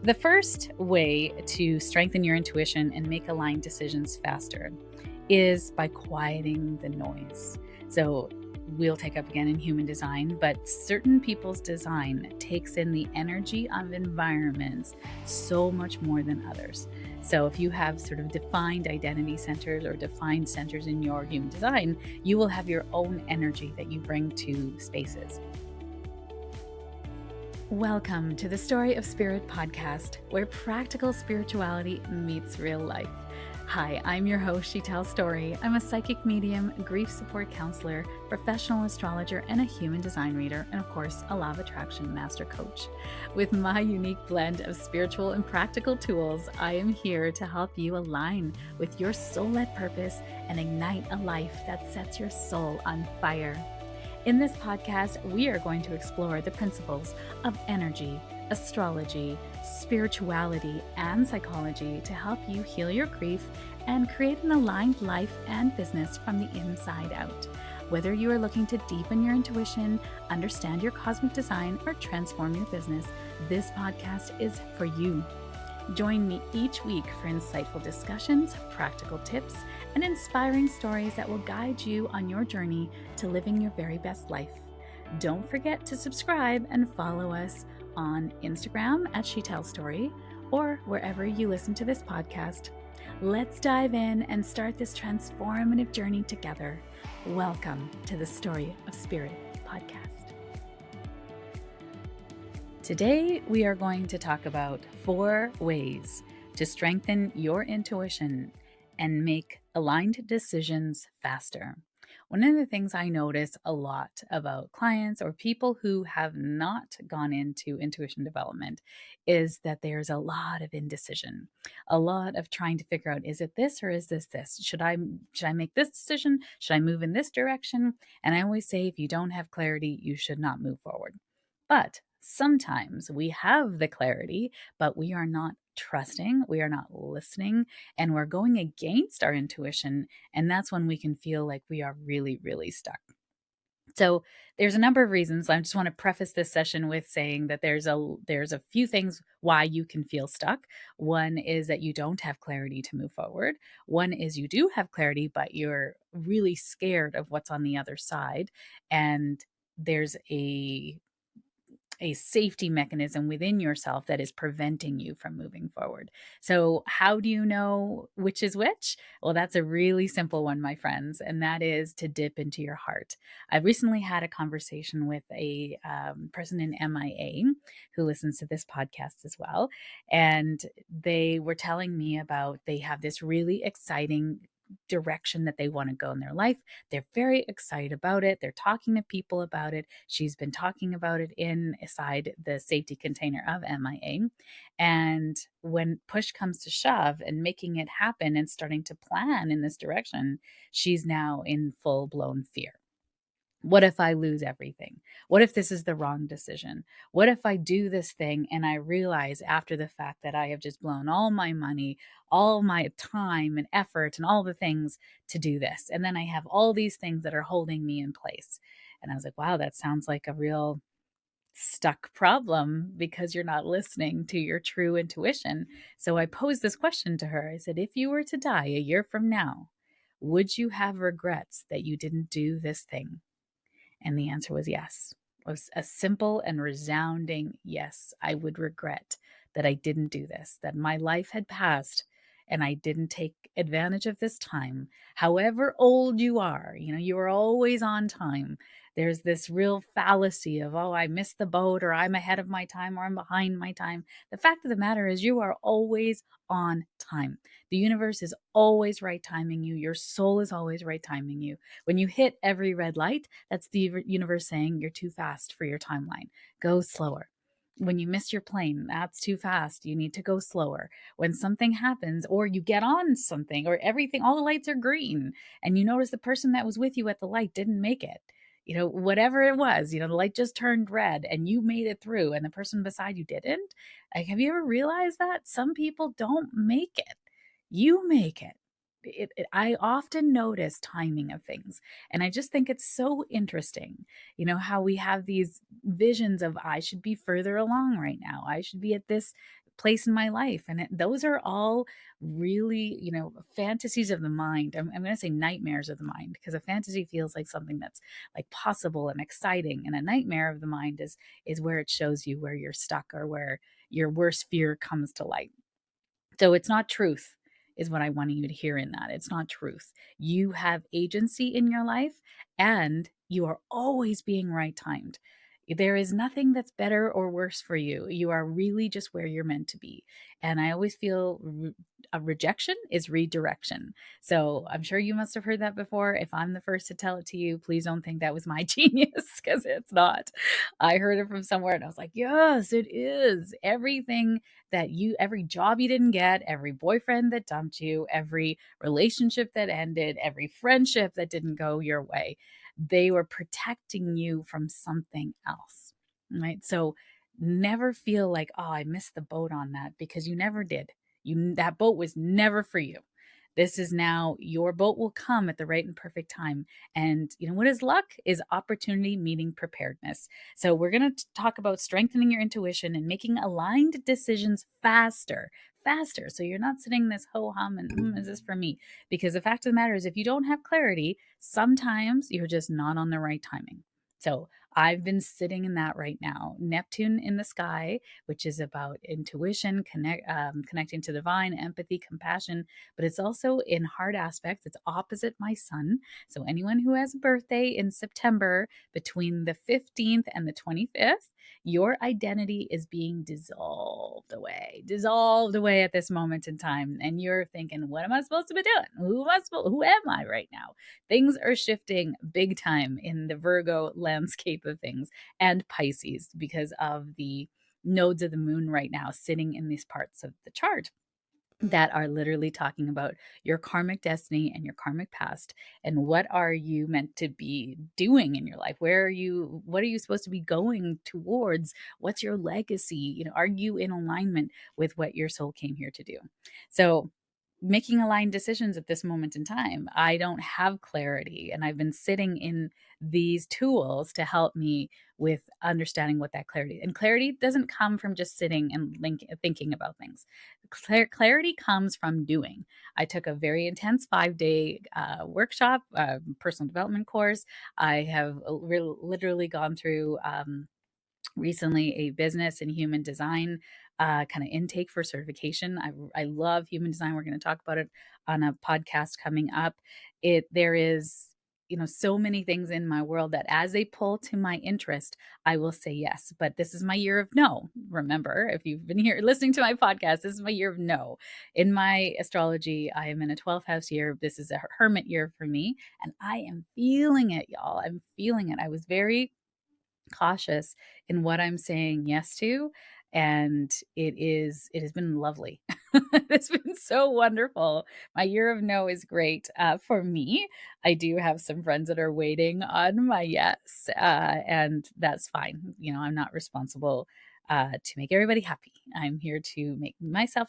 The first way to strengthen your intuition and make aligned decisions faster is by quieting the noise. So, we'll take up again in human design, but certain people's design takes in the energy of environments so much more than others. So, if you have sort of defined identity centers or defined centers in your human design, you will have your own energy that you bring to spaces. Welcome to the Story of Spirit podcast, where practical spirituality meets real life. Hi, I'm your host, Sheetal Story. I'm a psychic medium, grief support counselor, professional astrologer, and a human design reader, and of course, a law of attraction master coach. With my unique blend of spiritual and practical tools, I am here to help you align with your soul-led purpose and ignite a life that sets your soul on fire. In this podcast, we are going to explore the principles of energy, astrology, spirituality, and psychology to help you heal your grief and create an aligned life and business from the inside out. Whether you are looking to deepen your intuition, understand your cosmic design, or transform your business, this podcast is for you. Join me each week for insightful discussions, practical tips, and inspiring stories that will guide you on your journey to living your very best life. Don't forget to subscribe and follow us on Instagram at Sheetal Story or wherever you listen to this podcast. Let's dive in and start this transformative journey together. Welcome to the Story of Spirit podcast. Today, we are going to talk about 4 ways to strengthen your intuition and make aligned decisions faster. One of the things I notice a lot about clients or people who have not gone into intuition development is that there's a lot of indecision, a lot of trying to figure out, is it this or is this this? Should I make this decision? Should I move in this direction? And I always say, if you don't have clarity, you should not move forward. But sometimes we have the clarity, but we are not trusting, we are not listening, and we're going against our intuition. And that's when we can feel like we are really, really stuck. So there's a number of reasons. I just want to preface this session with saying that there's a few things why you can feel stuck. One is that you don't have clarity to move forward. One is you do have clarity, but you're really scared of what's on the other side. And there's a safety mechanism within yourself that is preventing you from moving forward. So, how do you know which is which? Well, that's a really simple one, my friends, and that is to dip into your heart. I recently had a conversation with a person in MIA who listens to this podcast as well. And they were telling me about they have this really exciting direction that they want to go in their life. They're very excited about it. They're talking to people about it. She's been talking about it inside the safety container of MIA. And when push comes to shove and making it happen and starting to plan in this direction, she's now in full blown fear. What if I lose everything? What if this is the wrong decision? What if I do this thing and I realize after the fact that I have just blown all my money, all my time and effort and all the things to do this? And then I have all these things that are holding me in place. And I was like, wow, that sounds like a real stuck problem because you're not listening to your true intuition. So I posed this question to her. I said, if you were to die a year from now, would you have regrets that you didn't do this thing? And the answer was yes. It was a simple and resounding yes. I would regret that I didn't do this, that my life had passed and I didn't take advantage of this time. However old you are, you are always on time. There's this real fallacy of, oh, I missed the boat, or I'm ahead of my time, or I'm behind my time. The fact of the matter is, you are always on time. The universe is always right timing you. Your soul is always right timing you. When you hit every red light, that's the universe saying you're too fast for your timeline. Go slower. When you miss your plane, that's too fast. You need to go slower. When something happens, or you get on something, or everything, all the lights are green, and you notice the person that was with you at the light didn't make it. Whatever it was, the light just turned red and you made it through and the person beside you didn't. Like, have you ever realized that? Some people don't make it. You make it. I often notice timing of things. And I just think it's so interesting, how we have these visions of, I should be further along right now. I should be at this place in my life. And those are all really, fantasies of the mind. I'm going to say nightmares of the mind, because a fantasy feels like something that's like possible and exciting. And a nightmare of the mind is where it shows you where you're stuck or where your worst fear comes to light. So it's not truth, is what I want you to hear in that. It's not truth. You have agency in your life, and you are always being right timed. There is nothing that's better or worse for you. You are really just where you're meant to be. And I always feel a rejection is redirection. So I'm sure you must have heard that before. If I'm the first to tell it to you, please don't think that was my genius, because it's not. I heard it from somewhere and I was like, yes, it is. Every job you didn't get, every boyfriend that dumped you, every relationship that ended, every friendship that didn't go your way, they were protecting you from something else, right? So never feel like, oh, I missed the boat on that, because you never did. That boat was never for you. This is now your boat will come at the right and perfect time. And you know what is luck? Is opportunity meeting preparedness. So we're going to talk about strengthening your intuition and making aligned decisions faster. Faster. So you're not sitting this ho hum and is this for me? Because the fact of the matter is, if you don't have clarity, sometimes you're just not on the right timing. So I've been sitting in that right now. Neptune in the sky, which is about intuition, connecting to the divine, empathy, compassion, but it's also in hard aspects. It's opposite my sun. So anyone who has a birthday in September between the 15th and the 25th, your identity is being dissolved away at this moment in time. And you're thinking, what am I supposed to be doing? Who am I right now? Things are shifting big time in the Virgo landscape of things, and Pisces, because of the nodes of the moon right now sitting in these parts of the chart that are literally talking about your karmic destiny and your karmic past, and what are you meant to be doing in your life. What are you supposed to be going towards? What's your legacy? Are you in alignment with what your soul came here to do? So making aligned decisions at this moment in time, I don't have clarity, and I've been sitting in these tools to help me with understanding what that clarity, and clarity doesn't come from just sitting and thinking about things. Clarity comes from doing. I took a very intense 5-day workshop, personal development course. I have literally gone through recently a business and human design kind of intake for certification. I love human design. We're going to talk about it on a podcast coming up. There is, so many things in my world that as they pull to my interest, I will say yes. But this is my year of no. Remember, if you've been here listening to my podcast, this is my year of no. In my astrology, I am in a 12th house year. This is a hermit year for me, and I am feeling it, y'all. I'm feeling it. I was very cautious in what I'm saying yes to. And it has been lovely. It's been so wonderful. My year of no is great for me. I do have some friends that are waiting on my yes, and that's fine. I'm not responsible to make everybody happy. I'm here to make myself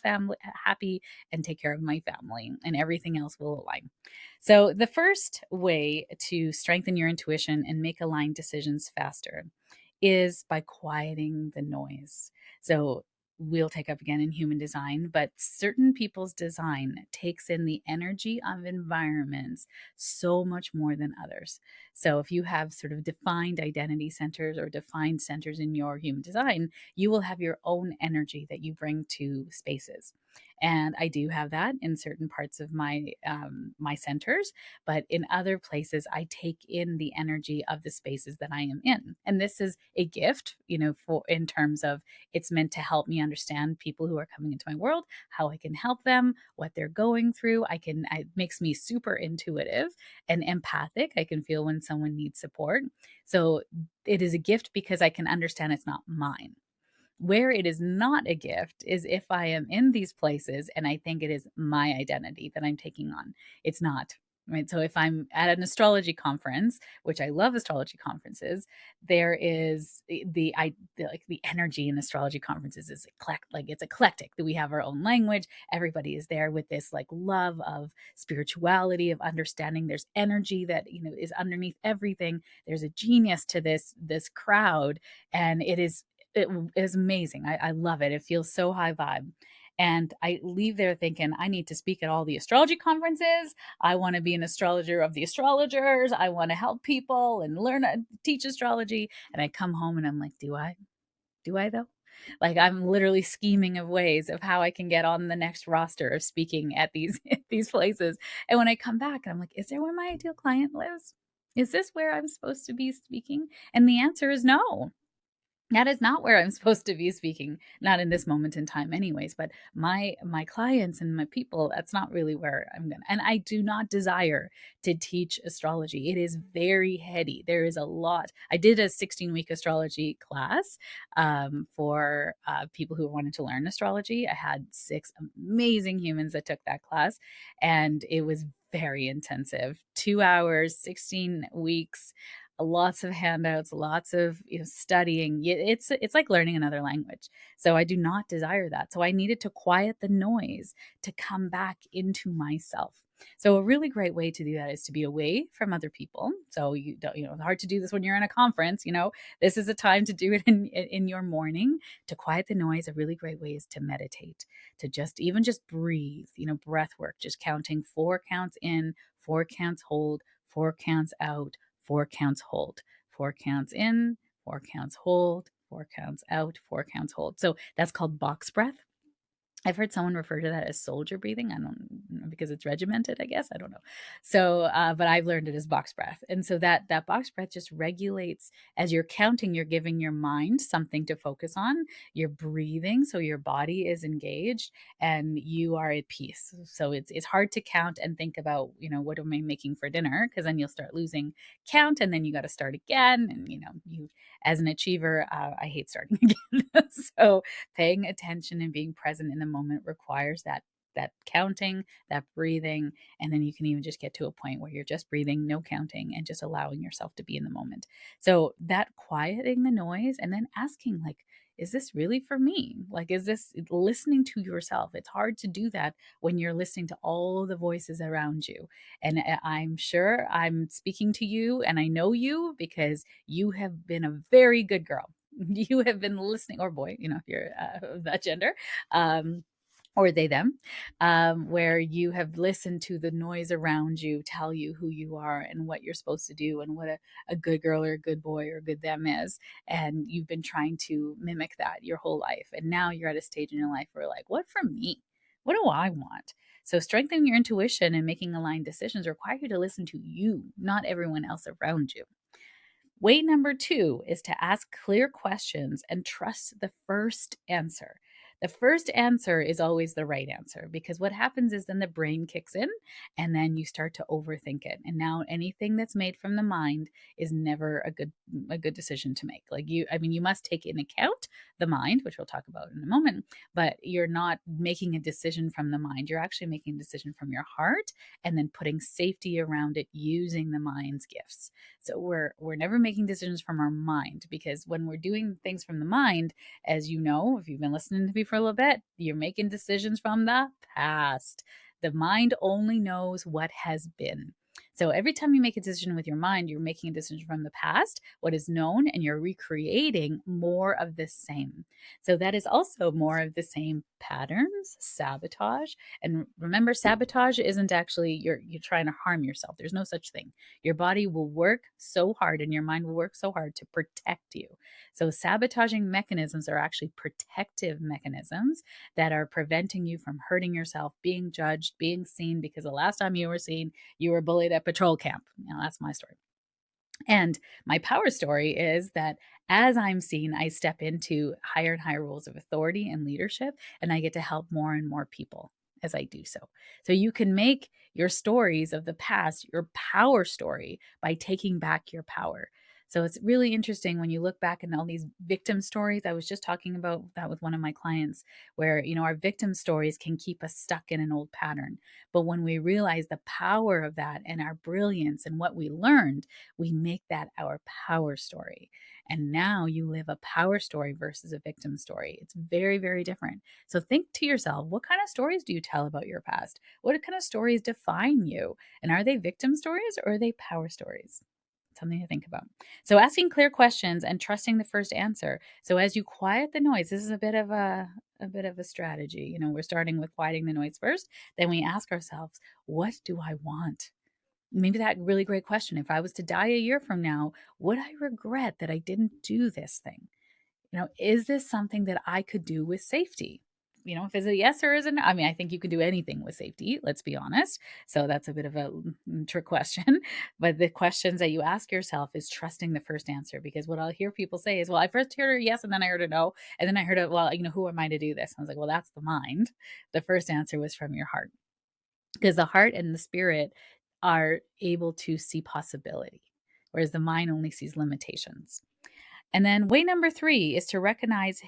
happy and take care of my family, and everything else will align. So, the first way to strengthen your intuition and make aligned decisions faster is by quieting the noise. So, we'll take up again in human design, but certain people's design takes in the energy of environments so much more than others. So, if you have sort of defined identity centers or defined centers in your human design, you will have your own energy that you bring to spaces. And I do have that in certain parts of my centers, but in other places, I take in the energy of the spaces that I am in. And this is a gift, for in terms of it's meant to help me understand people who are coming into my world, how I can help them, what they're going through. It makes me super intuitive and empathic. I can feel when someone needs support. So it is a gift because I can understand it's not mine. Where it is not a gift is if I am in these places and I think it is my identity that I'm taking on. It's not. Right. So if I'm at an astrology conference, which I love astrology conferences, there is the energy in astrology conferences is it's eclectic. That we have our own language. Everybody is there with this like love of spirituality, of understanding. There's energy that is underneath everything. There's a genius to this crowd, and it is It is amazing. I love it. It feels so high vibe. And I leave there thinking, I need to speak at all the astrology conferences. I want to be an astrologer of the astrologers. I want to help people and learn, teach astrology. And I come home and I'm like, do I? Do I though? Like I'm literally scheming of ways of how I can get on the next roster of speaking at these these places. And when I come back, I'm like, is there where my ideal client lives? Is this where I'm supposed to be speaking? And the answer is no. That is not where I'm supposed to be speaking, not in this moment in time anyways, but my clients and my people, that's not really where I'm going to. And I do not desire to teach astrology. It is very heady. There is a lot. I did a 16-week astrology class for people who wanted to learn astrology. I had 6 amazing humans that took that class, and it was very intensive. 2 hours, 16 weeks, lots of handouts, lots of studying. It's like learning another language. So I do not desire that. So I needed to quiet the noise to come back into myself. So a really great way to do that is to be away from other people. So you don't, it's hard to do this when you're in a conference. This is a time to do it in your morning to quiet the noise. A really great way is to meditate, to just breathe. Breath work, just counting 4 counts in, 4 counts hold, 4 counts out, 4 counts hold, 4 counts in, 4 counts hold, 4 counts out, 4 counts hold. So that's called box breath. I've heard someone refer to that as soldier breathing. I don't know, because it's regimented, I guess. I don't know. So, but I've learned it as box breath. And so that box breath just regulates as you're counting, you're giving your mind something to focus on. You're breathing, so your body is engaged and you are at peace. So it's hard to count and think about, what am I making for dinner? Because then you'll start losing count and then you got to start again. And you as an achiever, I hate starting again. So paying attention and being present in the moment requires that counting, that breathing, and then you can even just get to a point where you're just breathing, no counting, and just allowing yourself to be in the moment. So that quieting the noise and then asking, like, is this really for me? Like, is this listening to yourself? It's hard to do that when you're listening to all the voices around you. And I'm sure I'm speaking to you and I know you because you have been a very good girl. You have been listening, or boy, if you're of that gender, um, or they, them, where you have listened to the noise around you tell you who you are and what you're supposed to do and what a good girl or a good boy or a good them is. And you've been trying to mimic that your whole life. And now you're at a stage in your life where, like, what for me? What do I want? So, strengthening your intuition and making aligned decisions require you to listen to you, not everyone else around you. Way number 2 is to ask clear questions and trust the first answer. The first answer is always the right answer because what happens is then the brain kicks in and then you start to overthink it. And now anything that's made from the mind is never a good decision to make. Like you must take in account the mind, which we'll talk about in a moment, but you're not making a decision from the mind. You're actually making a decision from your heart and then putting safety around it using the mind's gifts. So we're never making decisions from our mind because when we're doing things from the mind, as you know, if you've been listening to me for a little bit, you're making decisions from the past. The mind only knows what has been. So every time you make a decision with your mind, you're making a decision from the past, what is known, and you're recreating more of the same. So that is also more of the same patterns, sabotage. And remember, sabotage isn't actually you're trying to harm yourself. There's no such thing. Your body will work so hard and your mind will work so hard to protect you. So, sabotaging mechanisms are actually protective mechanisms that are preventing you from hurting yourself, being judged, being seen, because the last time you were seen, you were bullied at patrol camp. Now, that's my story. And my power story is that as I'm seen, I step into higher and higher roles of authority and leadership, and I get to help more and more people as I do so. So you can make your stories of the past your power story by taking back your power. So it's really interesting when you look back in all these victim stories. I was just talking about that with one of my clients, where, our victim stories can keep us stuck in an old pattern. But when we realize the power of that and our brilliance and what we learned, we make that our power story. And now you live a power story versus a victim story. It's very, very different. So think to yourself, what kind of stories do you tell about your past? What kind of stories define you? And are they victim stories or are they power stories? Something to think about. So asking clear questions and trusting the first answer. So as you quiet the noise, this is a bit of a strategy. You know, we're starting with quieting the noise first. Then we ask ourselves, what do I want? Maybe that really great question. If I was to die a year from now, would I regret that I didn't do this thing? You know, is this something that I could do with safety? You know, if it's a yes or is it no, I mean, I think you can do anything with safety, let's be honest. So that's a bit of a trick question. But the questions that you ask yourself is trusting the first answer. Because what I'll hear people say is, well, I first heard a yes and then I heard a no. And then I heard a, well, you know, who am I to do this? And I was like, well, that's the mind. The first answer was from your heart, because the heart and the spirit are able to see possibility, whereas the mind only sees limitations. And then way number three is to recognize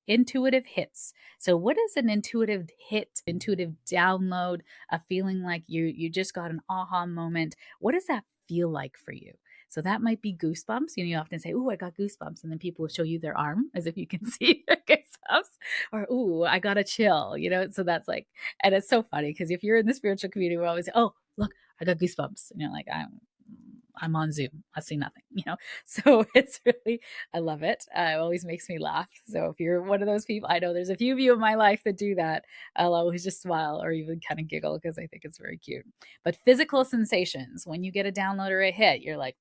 intuitive hits. So what is an intuitive hit, intuitive download, a feeling like you just got an aha moment? What does that feel like for you? So that might be goosebumps. You know, you often say, "Ooh, I got goosebumps," and then people will show you their arm as if you can see their goosebumps, or "Ooh, I got a chill." You know, so that's like, and it's so funny because if you're in the spiritual community, we always say, "Oh, look, I got goosebumps," and you're like, I'm on Zoom. I see nothing, you know? So it's really, I love it. It always makes me laugh. So if you're one of those people, I know there's a few of you in my life that do that. I'll always just smile or even kind of giggle because I think it's very cute. But physical sensations, when you get a download or a hit, you're like,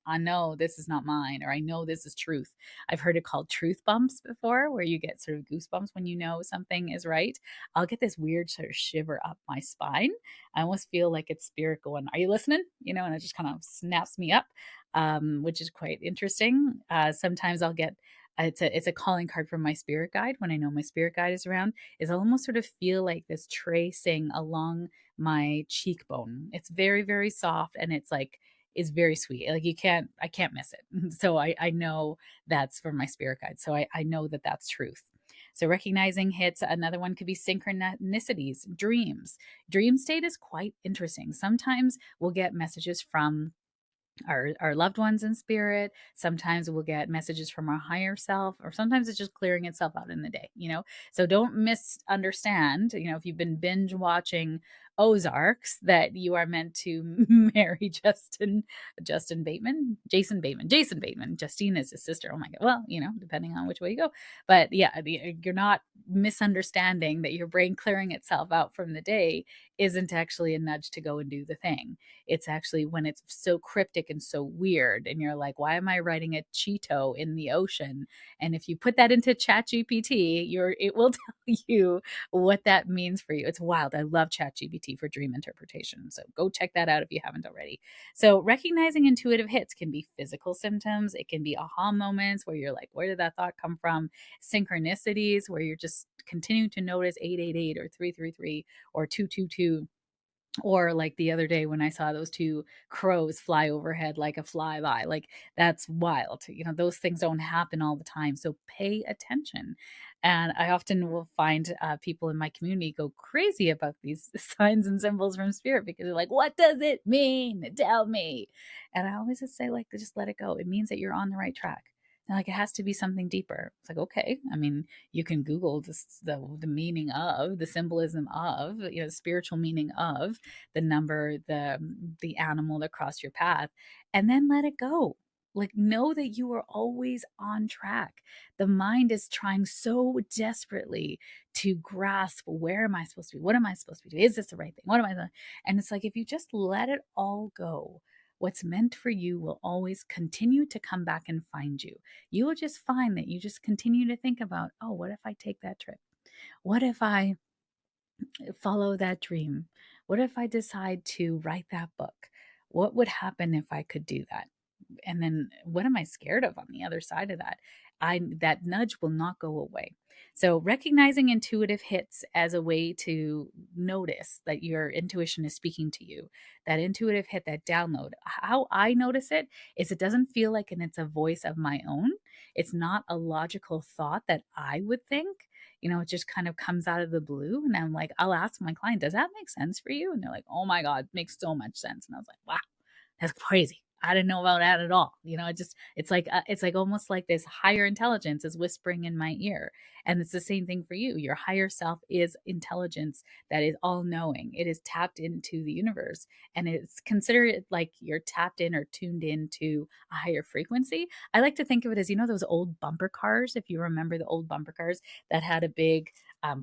I know this is not mine, or I know this is truth. I've heard it called truth bumps before, where you get sort of goosebumps when you know something is right. I'll get this weird sort of shiver up my spine. I almost feel like it's spirit going, "Are you listening?" You know, and it just kind of snaps me up, which is quite interesting. Sometimes I'll get it's a calling card from my spirit guide when I know my spirit guide is around. Is I'll almost sort of feel like this tracing along my cheekbone. It's very very soft and it's like is very sweet. Like I can't miss it. So I know that's from my spirit guide. So I know that that's truth. So recognizing hits, another one could be synchronicities, dreams. Dream state is quite interesting. Sometimes we'll get messages from our loved ones in spirit. Sometimes we'll get messages from our higher self, or sometimes it's just clearing itself out in the day, you know? So don't misunderstand, you know, if you've been binge watching Ozarks, that you are meant to marry Jason Bateman. Justine is his sister. Oh my God. Well, you know, depending on which way you go. But yeah, you're not misunderstanding that your brain clearing itself out from the day isn't actually a nudge to go and do the thing. It's actually when it's so cryptic and so weird, and you're like, why am I writing a Cheeto in the ocean? And if you put that into Chat GPT, it will tell you what that means for you. It's wild. I love Chat GPT for dream interpretation. So go check that out if you haven't already. So recognizing intuitive hits can be physical symptoms. It can be aha moments where you're like, where did that thought come from? Synchronicities where you're just continuing to notice 888 or 333 or 222, or like the other day when I saw those two crows fly overhead like a flyby. Like that's wild. You know, those things don't happen all the time. So pay attention. And I often will find people in my community go crazy about these signs and symbols from spirit because they're like, what does it mean? Tell me. And I always just say, like, just let it go. It means that you're on the right track. And like it has to be something deeper. It's like, okay. I mean, you can Google the meaning of, the symbolism of, you know, spiritual meaning of the number, the animal that crossed your path, and then let it go. Like know that you are always on track. The mind is trying so desperately to grasp, where am I supposed to be? What am I supposed to be doing? Is this the right thing? What am I doing? And it's like if you just let it all go, what's meant for you will always continue to come back and find you. You will just find that you just continue to think about, oh, what if I take that trip? What if I follow that dream? What if I decide to write that book? What would happen if I could do that? And then what am I scared of on the other side of that? That nudge will not go away. So recognizing intuitive hits as a way to notice that your intuition is speaking to you, that intuitive hit, that download. How I notice it is it doesn't feel like and it's a voice of my own. It's not a logical thought that I would think. You know, it just kind of comes out of the blue. And I'm like, I'll ask my client, does that make sense for you? And they're like, oh my God, it makes so much sense. And I was like, wow, that's crazy. I didn't know about that at all. It's like almost like this higher intelligence is whispering in my ear. And it's the same thing for you. Your higher self is intelligence that is all knowing. It is tapped into the universe, and it's considered like you're tapped in or tuned into a higher frequency. I like to think of it as, those old bumper cars, if you remember the old bumper cars that had a big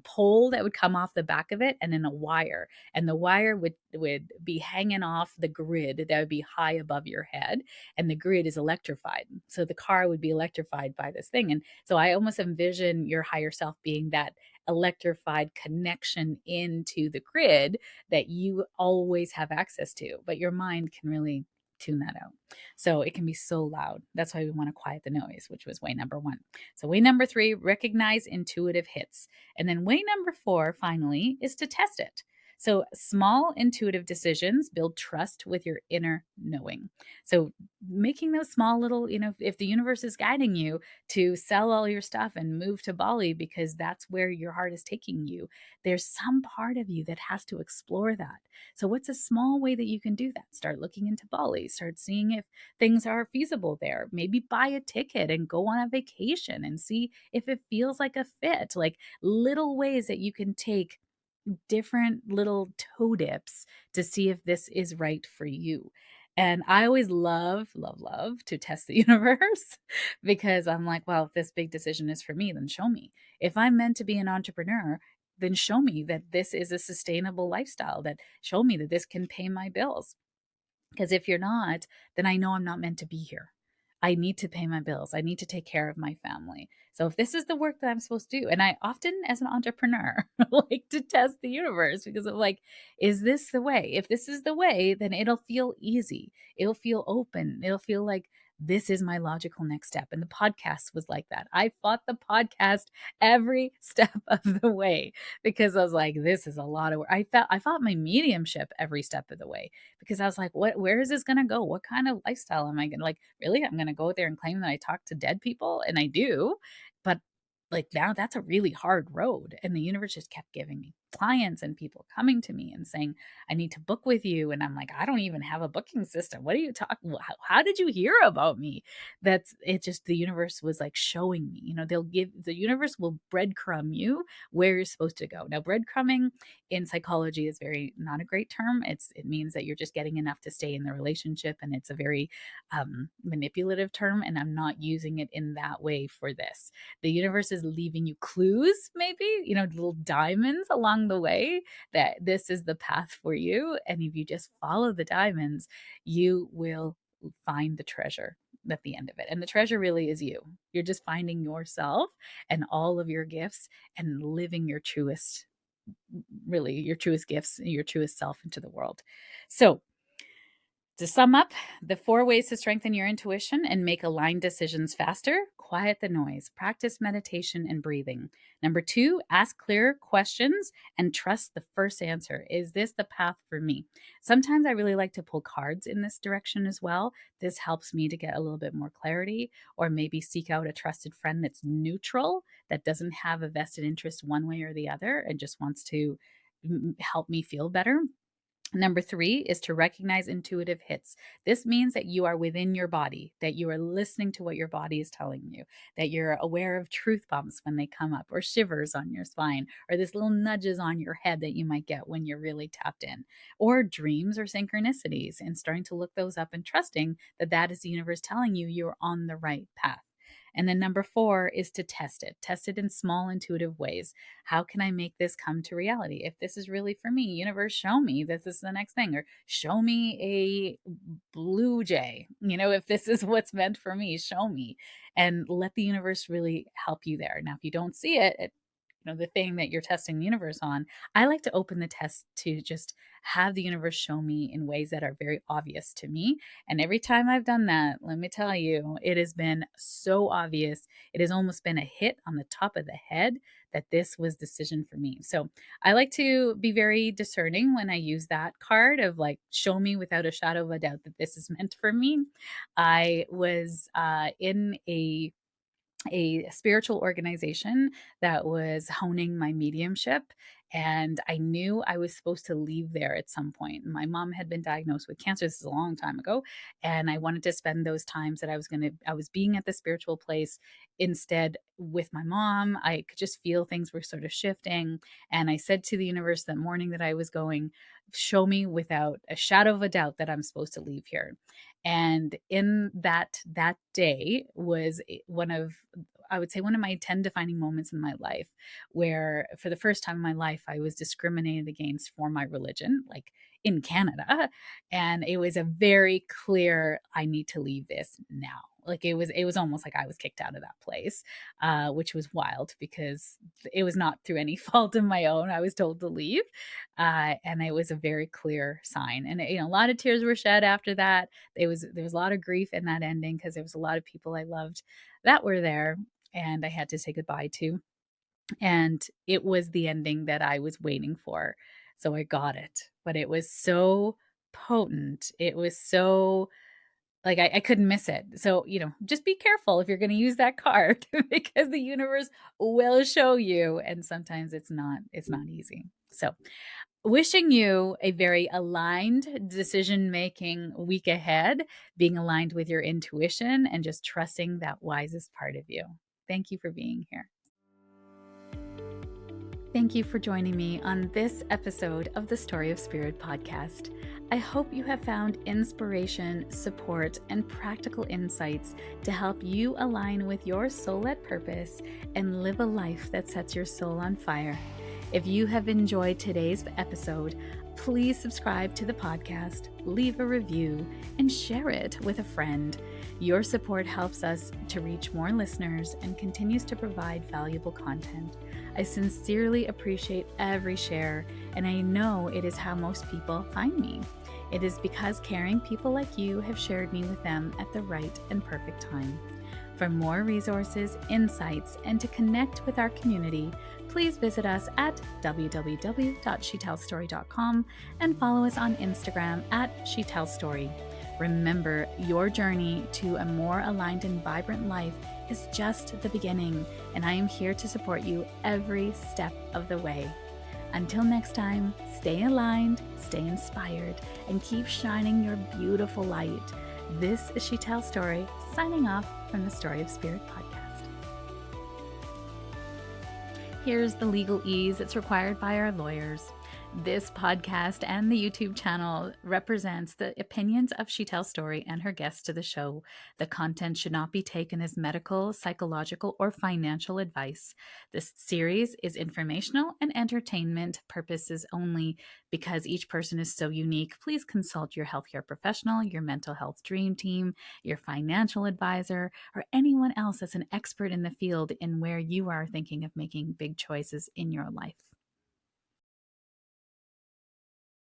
pole that would come off the back of it, and then a wire, and the wire would be hanging off the grid that would be high above your head, and the grid is electrified, so the car would be electrified by this thing. And so I almost envision your higher self being that electrified connection into the grid that you always have access to, but your mind can really tune that out. So it can be so loud. That's why we want to quiet the noise, which was way number 1. So way number 3, recognize intuitive hits. And then way number 4, finally, is to test it. So small intuitive decisions build trust with your inner knowing. So making those small little, if the universe is guiding you to sell all your stuff and move to Bali because that's where your heart is taking you, there's some part of you that has to explore that. So what's a small way that you can do that? Start looking into Bali, start seeing if things are feasible there. Maybe buy a ticket and go on a vacation and see if it feels like a fit. Like little ways that you can take different little toe dips to see if this is right for you. And I always love, love, love to test the universe because I'm like, well, if this big decision is for me, then show me. If I'm meant to be an entrepreneur, then show me that this is a sustainable lifestyle, that show me that this can pay my bills. Because if you're not, then I know I'm not meant to be here. I need to pay my bills. I need to take care of my family. So if this is the work that I'm supposed to do, and I often, as an entrepreneur, like to test the universe because I'm like, is this the way? If this is the way, then it'll feel easy. It'll feel open. It'll feel like this is my logical next step. And the podcast was like that. I fought the podcast every step of the way because I was like, this is a lot of work. I fought my mediumship every step of the way because I was like, where is this going to go? What kind of lifestyle am I going to like? Really? I'm going to go there and claim that I talk to dead people, and I do. But like now that's a really hard road. And the universe just kept giving me clients and people coming to me and saying, I need to book with you. And I'm like, I don't even have a booking system. What are you talking? How did you hear about me? That's it. Just the universe was like showing me, the universe will breadcrumb you where you're supposed to go. Now, breadcrumbing in psychology is very not a great term. It means that you're just getting enough to stay in the relationship, and it's a very manipulative term. And I'm not using it in that way for this. The universe is leaving you clues, maybe, little diamonds along the way that this is the path for you. And if you just follow the diamonds, you will find the treasure at the end of it. And the treasure really is you. You're just finding yourself and all of your gifts and living your truest, really your truest gifts, your truest self into the world. So to sum up, the 4 ways to strengthen your intuition and make aligned decisions faster: quiet the noise, practice meditation and breathing. Number 2, ask clear questions and trust the first answer. Is this the path for me? Sometimes I really like to pull cards in this direction as well. This helps me to get a little bit more clarity, or maybe seek out a trusted friend that's neutral, that doesn't have a vested interest one way or the other and just wants to help me feel better. Number 3 is to recognize intuitive hits. This means that you are within your body, that you are listening to what your body is telling you, that you're aware of truth bumps when they come up, or shivers on your spine, or this little nudges on your head that you might get when you're really tapped in, or dreams or synchronicities, and starting to look those up and trusting that that is the universe telling you you're on the right path. And then number 4 is to test it. Test it in small, intuitive ways. How can I make this come to reality? If this is really for me, universe, show me this is the next thing, or show me a blue jay. If this is what's meant for me, show me, and let the universe really help you there. Now, if you don't see it, the thing that you're testing the universe on, I like to open the test to just have the universe show me in ways that are very obvious to me. And every time I've done that, let me tell you, it has been so obvious. It has almost been a hit on the top of the head that this was decision for me. So I like to be very discerning when I use that card of like, show me without a shadow of a doubt that this is meant for me. I was in a spiritual organization that was honing my mediumship. And I knew I was supposed to leave there at some point. My mom had been diagnosed with cancer. This is a long time ago. And I wanted to spend those times that I was being at the spiritual place instead with my mom. I could just feel things were sort of shifting. And I said to the universe that morning that I was going, show me without a shadow of a doubt that I'm supposed to leave here. And in that day was one of, I would say, one of my 10 defining moments in my life, where for the first time in my life I was discriminated against for my religion, like in Canada. And it was a very clear, I need to leave this now. Like it was almost like I was kicked out of that place, which was wild because it was not through any fault of my own. I was told to leave, and it was a very clear sign. And a lot of tears were shed after that. There was a lot of grief in that ending because there was a lot of people I loved that were there, and I had to say goodbye to. And it was the ending that I was waiting for. So I got it. But it was so potent. It was so like I couldn't miss it. So, just be careful if you're going to use that card because the universe will show you. And sometimes it's not easy. So wishing you a very aligned decision making week ahead, being aligned with your intuition and just trusting that wisest part of you. Thank you for being here. Thank you for joining me on this episode of the Story of Spirit podcast. I hope you have found inspiration, support, and practical insights to help you align with your soul-led purpose and live a life that sets your soul on fire. If you have enjoyed today's episode, please subscribe to the podcast, leave a review, and share it with a friend. Your support helps us to reach more listeners and continues to provide valuable content. I sincerely appreciate every share, and I know it is how most people find me. It is because caring people like you have shared me with them at the right and perfect time. For more resources, insights, and to connect with our community, please visit us at www.sheetalstory.com and follow us on Instagram at sheetalstory. Remember, your journey to a more aligned and vibrant life is just the beginning, and I am here to support you every step of the way. Until next time, stay aligned, stay inspired, and keep shining your beautiful light. This is Sheetal Story, signing off from the Story of Spirit podcast. Here's the legal ease that's required by our lawyers. This podcast and the YouTube channel represents the opinions of Sheetal Story and her guests to the show. The content should not be taken as medical, psychological, or financial advice. This series is informational and entertainment purposes only. Because each person is so unique, please consult your healthcare professional, your mental health dream team, your financial advisor, or anyone else that's an expert in the field in where you are thinking of making big choices in your life.